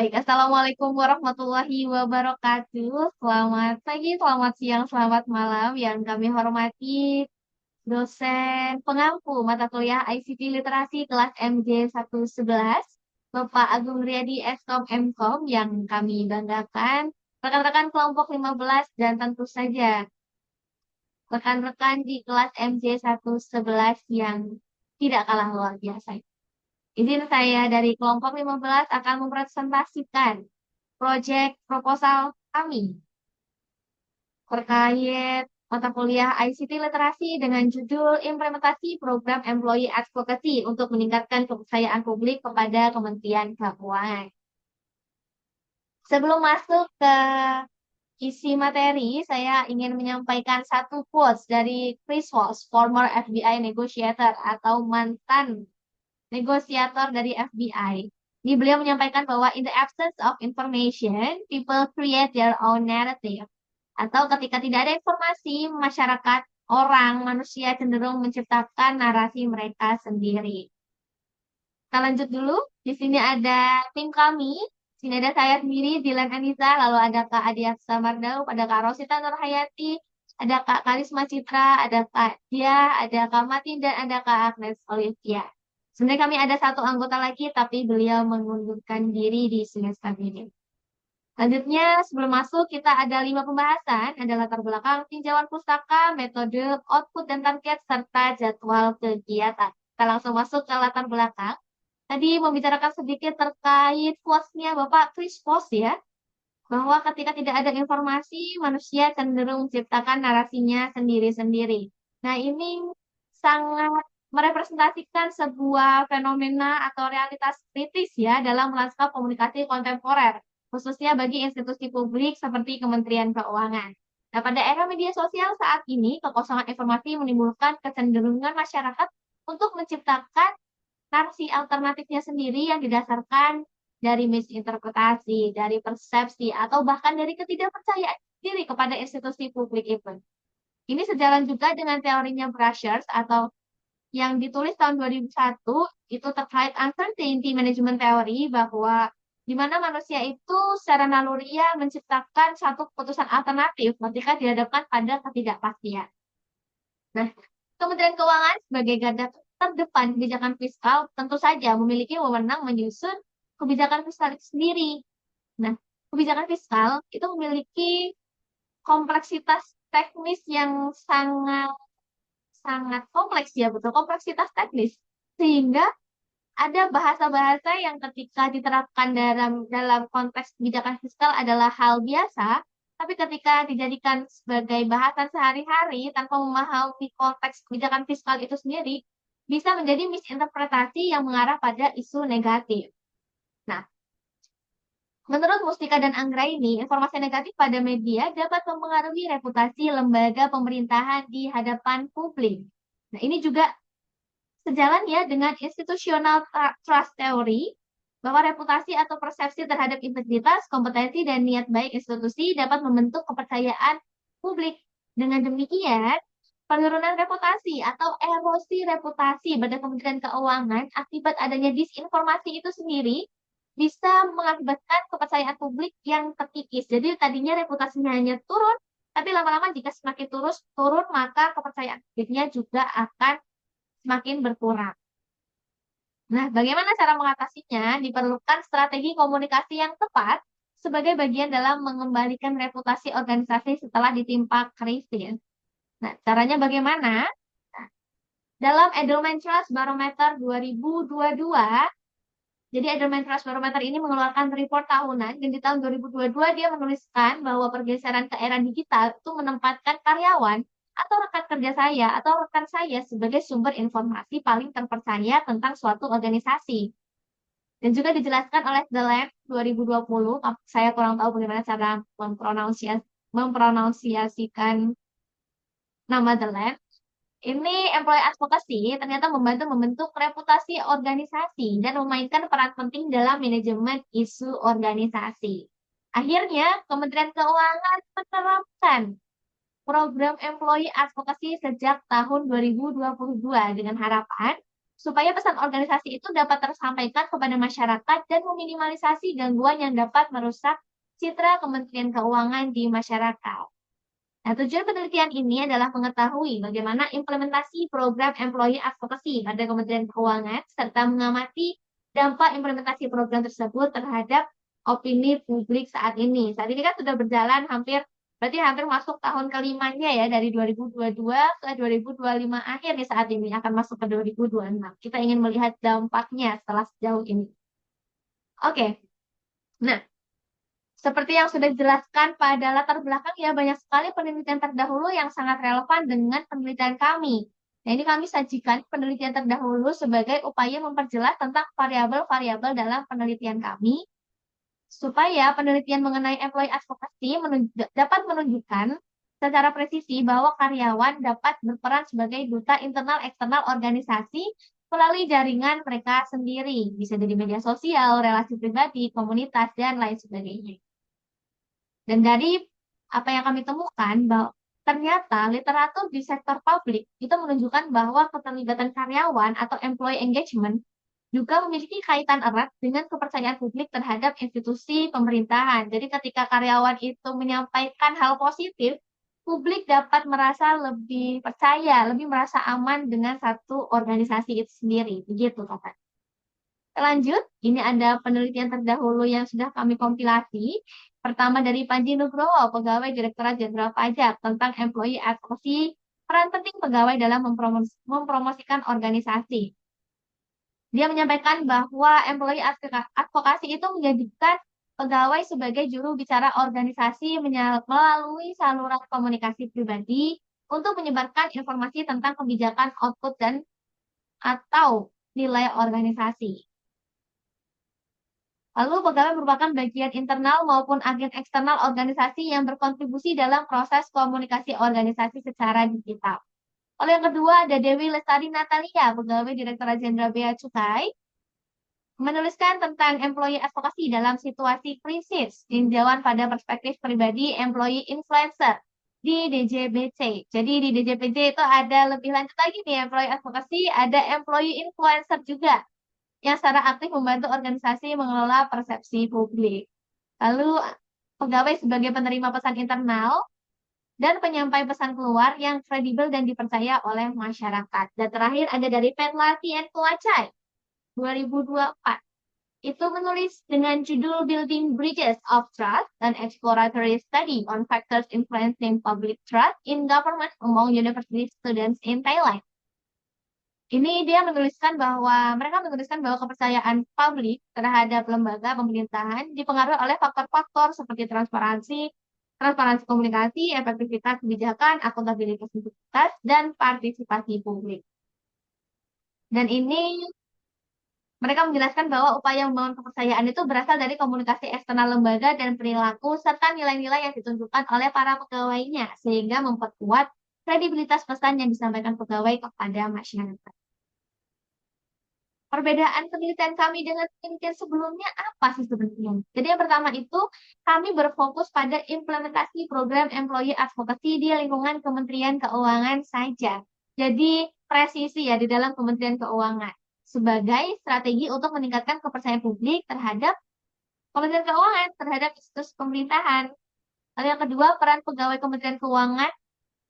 Baik, Assalamualaikum warahmatullahi wabarakatuh. Selamat pagi, selamat siang, selamat malam. Yang kami hormati dosen pengampu mata kuliah ICT Literasi kelas MJ 11, Bapak Agung Riyadi Eskom Mkom yang kami banggakan, rekan-rekan kelompok 15 dan tentu saja rekan-rekan di kelas MJ 11 yang tidak kalah luar biasa. Izin saya dari kelompok 15 akan mempresentasikan proyek proposal kami terkait mata kuliah ICT Literasi dengan judul Implementasi Program Employee Advocacy untuk meningkatkan kepercayaan publik kepada Kementerian Keuangan. Sebelum masuk ke isi materi, saya ingin menyampaikan satu quotes dari Chris Voss, former FBI negotiator atau mantan negosiator dari FBI. Ini beliau menyampaikan bahwa in the absence of information, people create their own narrative. Atau ketika tidak ada informasi, masyarakat, orang, manusia cenderung menciptakan narasi mereka sendiri. Kita lanjut dulu. Di sini ada tim kami. Di sini ada saya sendiri, Dilan Anissa, lalu ada Kak Adia Samardau, ada Kak Rosita Nurhayati, ada Kak Karisma Citra, ada Kak Dia, ada Kak Matin, dan ada Kak Agnes Olivia. Sebenarnya kami ada satu anggota lagi, tapi beliau mengundurkan diri di semester ini. Selanjutnya, sebelum masuk, kita ada 5 pembahasan, ada latar belakang, tinjauan pustaka, metode, output, dan target, serta jadwal kegiatan. Kita langsung masuk ke latar belakang. Tadi membicarakan sedikit terkait quotes-nya Bapak Chris Voss ya, bahwa ketika tidak ada informasi, manusia cenderung menciptakan narasinya sendiri-sendiri. Nah, ini sangat merepresentasikan sebuah fenomena atau realitas kritis ya dalam lanskap komunikasi kontemporer, khususnya bagi institusi publik seperti Kementerian Keuangan. Nah, pada era media sosial saat ini, kekosongan informasi menimbulkan kecenderungan masyarakat untuk menciptakan narasi alternatifnya sendiri yang didasarkan dari misinterpretasi, dari persepsi, atau bahkan dari ketidakpercayaan diri kepada institusi publik itu. Ini sejalan juga dengan teorinya Brazers atau yang ditulis tahun 2001 itu terkait uncertainty management theory bahwa di mana manusia itu secara naluriah menciptakan satu keputusan alternatif ketika dihadapkan pada ketidakpastian. Nah, Kementerian Keuangan sebagai garda terdepan kebijakan fiskal tentu saja memiliki wewenang menyusun kebijakan fiskal itu sendiri. Nah, kebijakan fiskal itu memiliki kompleksitas teknis yang sangat sangat kompleks ya, betul, kompleksitas teknis. Sehingga ada bahasa-bahasa yang ketika diterapkan dalam konteks kebijakan fiskal adalah hal biasa, tapi ketika dijadikan sebagai bahasan sehari-hari tanpa memahami konteks kebijakan fiskal itu sendiri, bisa menjadi misinterpretasi yang mengarah pada isu negatif. Nah, menurut Mustika dan Anggraini, informasi negatif pada media dapat mempengaruhi reputasi lembaga pemerintahan di hadapan publik. Nah, ini juga sejalan ya dengan institutional trust theory, bahwa reputasi atau persepsi terhadap integritas, kompetensi, dan niat baik institusi dapat membentuk kepercayaan publik. Dengan demikian, penurunan reputasi atau erosi reputasi pada Kementerian Keuangan akibat adanya disinformasi itu sendiri bisa mengakibatkan kepercayaan publik yang terkikis. Jadi tadinya reputasinya hanya turun, tapi lama-lama jika semakin turun, maka kepercayaan publiknya juga akan semakin berkurang. Nah, bagaimana cara mengatasinya? Diperlukan strategi komunikasi yang tepat sebagai bagian dalam mengembalikan reputasi organisasi setelah ditimpa krisis. Nah, caranya bagaimana? Nah, dalam Edelman Trust Barometer 2022, jadi Edelman Trust Barometer ini mengeluarkan report tahunan, dan di tahun 2022 dia menuliskan bahwa pergeseran ke era digital itu menempatkan karyawan atau rekan kerja saya atau rekan saya sebagai sumber informasi paling terpercaya tentang suatu organisasi. Dan juga dijelaskan oleh The Lab 2020, saya kurang tahu bagaimana cara mempronunsiasikan nama The Lab. Ini employee advocacy ternyata membantu membentuk reputasi organisasi dan memainkan peran penting dalam manajemen isu organisasi. Akhirnya, Kementerian Keuangan menerapkan program employee advocacy sejak tahun 2022 dengan harapan supaya pesan organisasi itu dapat tersampaikan kepada masyarakat dan meminimalisasi gangguan yang dapat merusak citra Kementerian Keuangan di masyarakat. Nah, tujuan penelitian ini adalah mengetahui bagaimana implementasi program employee advocacy pada Kementerian Keuangan, serta mengamati dampak implementasi program tersebut terhadap opini publik saat ini. Saat ini kan sudah berjalan berarti hampir masuk tahun kelimanya ya, dari 2022 ke 2025 akhir nih saat ini, akan masuk ke 2026. Kita ingin melihat dampaknya setelah sejauh ini. Oke, nah seperti yang sudah dijelaskan pada latar belakang ya, banyak sekali penelitian terdahulu yang sangat relevan dengan penelitian kami. Nah, ini kami sajikan penelitian terdahulu sebagai upaya memperjelas tentang variabel-variabel dalam penelitian kami, supaya penelitian mengenai employee advocacy dapat menunjukkan secara presisi bahwa karyawan dapat berperan sebagai duta internal eksternal organisasi melalui jaringan mereka sendiri. Bisa dari media sosial, relasi pribadi, komunitas, dan lain sebagainya. Dan dari apa yang kami temukan, bahwa ternyata literatur di sektor publik itu menunjukkan bahwa keterlibatan karyawan atau employee engagement juga memiliki kaitan erat dengan kepercayaan publik terhadap institusi pemerintahan. Jadi ketika karyawan itu menyampaikan hal positif, publik dapat merasa lebih percaya, lebih merasa aman dengan satu organisasi itu sendiri. Begitu, Kakak. Lanjut, ini ada penelitian terdahulu yang sudah kami kompilasi. Pertama dari Panji Nugroho, Pegawai Direktorat Jenderal Pajak, tentang employee advocacy, peran penting pegawai dalam mempromosikan organisasi. Dia menyampaikan bahwa employee advocacy itu menjadikan pegawai sebagai juru bicara organisasi melalui saluran komunikasi pribadi untuk menyebarkan informasi tentang kebijakan output dan atau nilai organisasi. Lalu pegawai merupakan bagian internal maupun agen eksternal organisasi yang berkontribusi dalam proses komunikasi organisasi secara digital. Lalu yang kedua ada Dewi Lestari Natalia, pegawai Direktorat Jenderal Bea Cukai, menuliskan tentang employee advocacy dalam situasi krisis, tinjauan pada perspektif pribadi employee influencer di DJBC. Jadi di DJBC itu ada lebih lanjut lagi nih employee advocacy, ada employee influencer juga yang secara aktif membantu organisasi mengelola persepsi publik. Lalu pegawai sebagai penerima pesan internal dan penyampai pesan keluar yang kredibel dan dipercaya oleh masyarakat. Dan terakhir ada dari Penlati and Kuacai 2024. Itu menulis dengan judul Building Bridges of Trust, an Exploratory Study on Factors Influencing Public Trust in Government among University Students in Thailand. Ini dia mereka menuliskan bahwa kepercayaan publik terhadap lembaga pemerintahan dipengaruhi oleh faktor-faktor seperti transparansi komunikasi, efektivitas kebijakan, akuntabilitas integritas, dan partisipasi publik. Dan ini mereka menjelaskan bahwa upaya membangun kepercayaan itu berasal dari komunikasi eksternal lembaga dan perilaku serta nilai-nilai yang ditunjukkan oleh para pegawainya sehingga memperkuat kredibilitas pesan yang disampaikan pegawai kepada masyarakat. Perbedaan penelitian kami dengan penelitian sebelumnya apa sih sebenarnya? Jadi yang pertama itu kami berfokus pada implementasi program employee advocacy di lingkungan Kementerian Keuangan saja. Jadi presisi ya di dalam Kementerian Keuangan sebagai strategi untuk meningkatkan kepercayaan publik terhadap Kementerian Keuangan, terhadap institusi pemerintahan. Lalu yang kedua, peran pegawai Kementerian Keuangan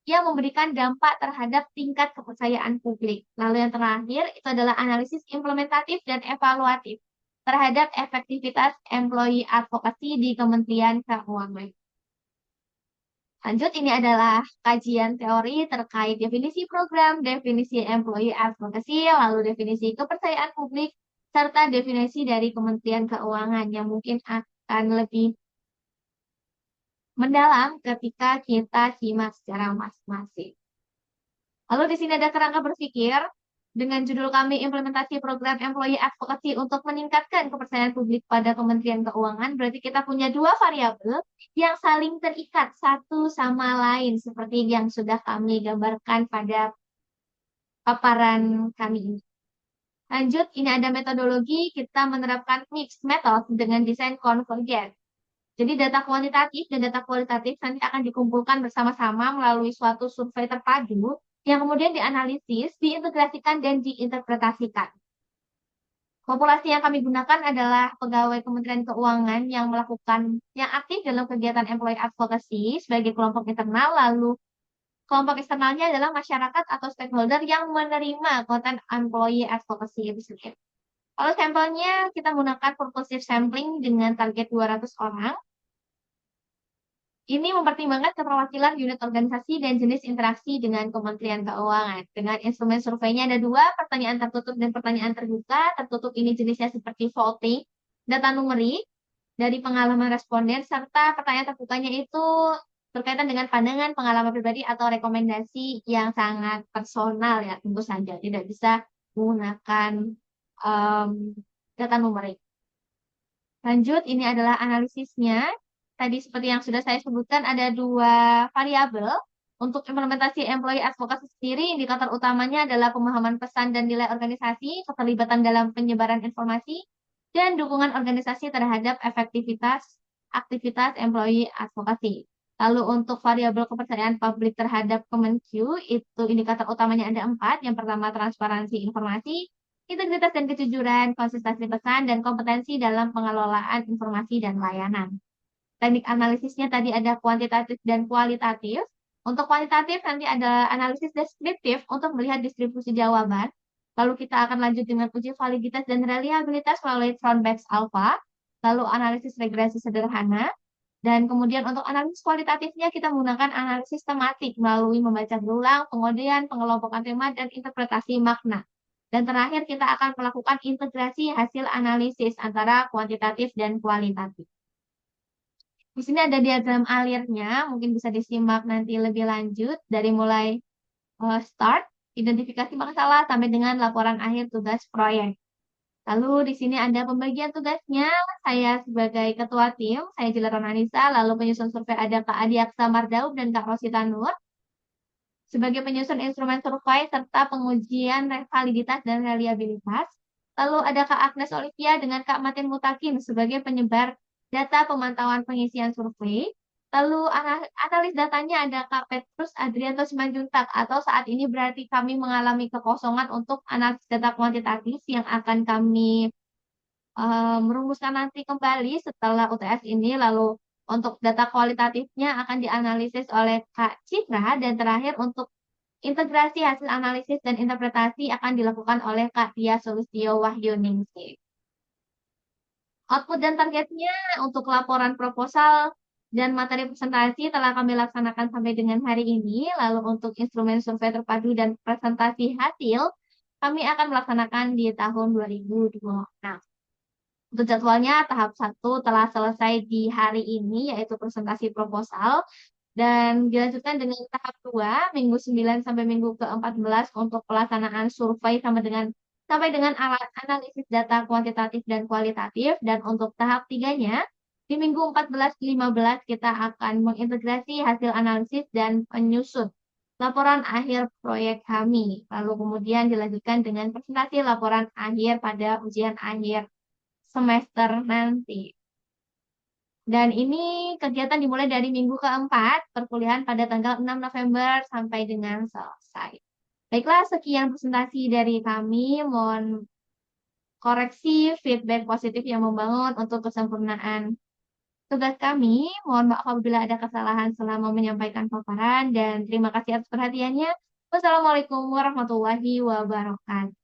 yang memberikan dampak terhadap tingkat kepercayaan publik. Lalu yang terakhir itu adalah analisis implementatif dan evaluatif terhadap efektivitas employee advocacy di Kementerian Keuangan. Lanjut, ini adalah kajian teori terkait definisi program, definisi employee advocacy, lalu definisi kepercayaan publik, serta definisi dari Kementerian Keuangan yang mungkin akan lebih mendalam ketika kita simak secara masing-masing. Lalu di sini ada kerangka berpikir dengan judul kami implementasi program employee advocacy untuk meningkatkan kepercayaan publik pada Kementerian Keuangan. Berarti kita punya dua variabel yang saling terikat satu sama lain seperti yang sudah kami gambarkan pada paparan kami ini. Lanjut, ini ada metodologi, kita menerapkan mixed method dengan desain konvergen. Jadi data kuantitatif dan data kualitatif nanti akan dikumpulkan bersama-sama melalui suatu survei terpadu yang kemudian dianalisis, diintegrasikan, dan diinterpretasikan. Populasi yang kami gunakan adalah pegawai Kementerian Keuangan yang aktif dalam kegiatan employee advocacy sebagai kelompok internal, lalu kelompok eksternalnya adalah masyarakat atau stakeholder yang menerima konten employee advocacy itu sendiri. Kalau sampelnya kita menggunakan purposive sampling dengan target 200 orang. Ini mempertimbangkan keterwakilan unit organisasi dan jenis interaksi dengan Kementerian Keuangan. Dengan instrumen surveinya ada dua, pertanyaan tertutup dan pertanyaan terbuka. Tertutup ini jenisnya seperti voting, data numerik dari pengalaman responden, serta pertanyaan terbukanya itu berkaitan dengan pandangan, pengalaman pribadi, atau rekomendasi yang sangat personal ya, tentu saja. Tidak bisa menggunakan em, data numerik. Lanjut, ini adalah analisisnya. Tadi seperti yang sudah saya sebutkan, ada dua variabel. Untuk implementasi employee advocacy sendiri, indikator utamanya adalah pemahaman pesan dan nilai organisasi, keterlibatan dalam penyebaran informasi, dan dukungan organisasi terhadap efektivitas aktivitas employee advocacy. Lalu untuk variabel kepercayaan publik terhadap Kemenq, itu indikator utamanya ada empat. Yang pertama, transparansi informasi, integritas dan kejujuran, konsistensi pesan, dan kompetensi dalam pengelolaan informasi dan layanan. Teknik analisisnya tadi ada kuantitatif dan kualitatif. Untuk kuantitatif nanti ada analisis deskriptif untuk melihat distribusi jawaban. Lalu kita akan lanjut dengan uji validitas dan reliabilitas melalui Cronbach's Alpha. Lalu analisis regresi sederhana. Dan kemudian untuk analisis kualitatifnya kita menggunakan analisis tematik melalui membaca berulang, pengujian, pengelompokan tema, dan interpretasi makna. Dan terakhir kita akan melakukan integrasi hasil analisis antara kuantitatif dan kualitatif. Di sini ada diagram alirnya, mungkin bisa disimak nanti lebih lanjut dari mulai start, identifikasi masalah, sampai dengan laporan akhir tugas proyek. Lalu di sini ada pembagian tugasnya, saya sebagai ketua tim, saya Jilaron Anissa, lalu penyusun survei ada Kak Adi Aksa Mardaub dan Kak Rosita Nur. Sebagai penyusun instrumen survei serta pengujian validitas dan reliabilitas. Lalu ada Kak Agnes Olivia dengan Kak Matin Mutakin sebagai penyebar data pemantauan pengisian survei. Lalu analis datanya ada Kak Petrus Adrianto Simanjuntak, atau saat ini berarti kami mengalami kekosongan untuk analisis data kuantitatif yang akan kami merumuskan nanti kembali setelah UTS ini. Lalu untuk data kualitatifnya akan dianalisis oleh Kak Citra, dan terakhir untuk integrasi hasil analisis dan interpretasi akan dilakukan oleh Kak Tia Sulistyo Wahyuningsih. Output dan targetnya untuk laporan proposal dan materi presentasi telah kami laksanakan sampai dengan hari ini. Lalu untuk instrumen survei terpadu dan presentasi hasil, kami akan melaksanakan di tahun 2026. Untuk jadwalnya, tahap 1 telah selesai di hari ini, yaitu presentasi proposal. Dan dilanjutkan dengan tahap 2, minggu 9 sampai minggu ke-14 untuk pelaksanaan survei sampai dengan alat analisis data kuantitatif dan kualitatif. Dan untuk tahap 3-nya, di minggu 14-15 kita akan mengintegrasi hasil analisis dan menyusun laporan akhir proyek kami. Lalu kemudian dilanjutkan dengan presentasi laporan akhir pada ujian akhir semester nanti. Dan ini kegiatan dimulai dari minggu keempat, perkuliahan pada tanggal 6 November sampai dengan selesai. Baiklah, sekian presentasi dari kami. Mohon koreksi, feedback positif yang membangun untuk kesempurnaan tugas kami. Mohon maaf apabila ada kesalahan selama menyampaikan paparan, dan terima kasih atas perhatiannya. Wassalamualaikum warahmatullahi wabarakatuh.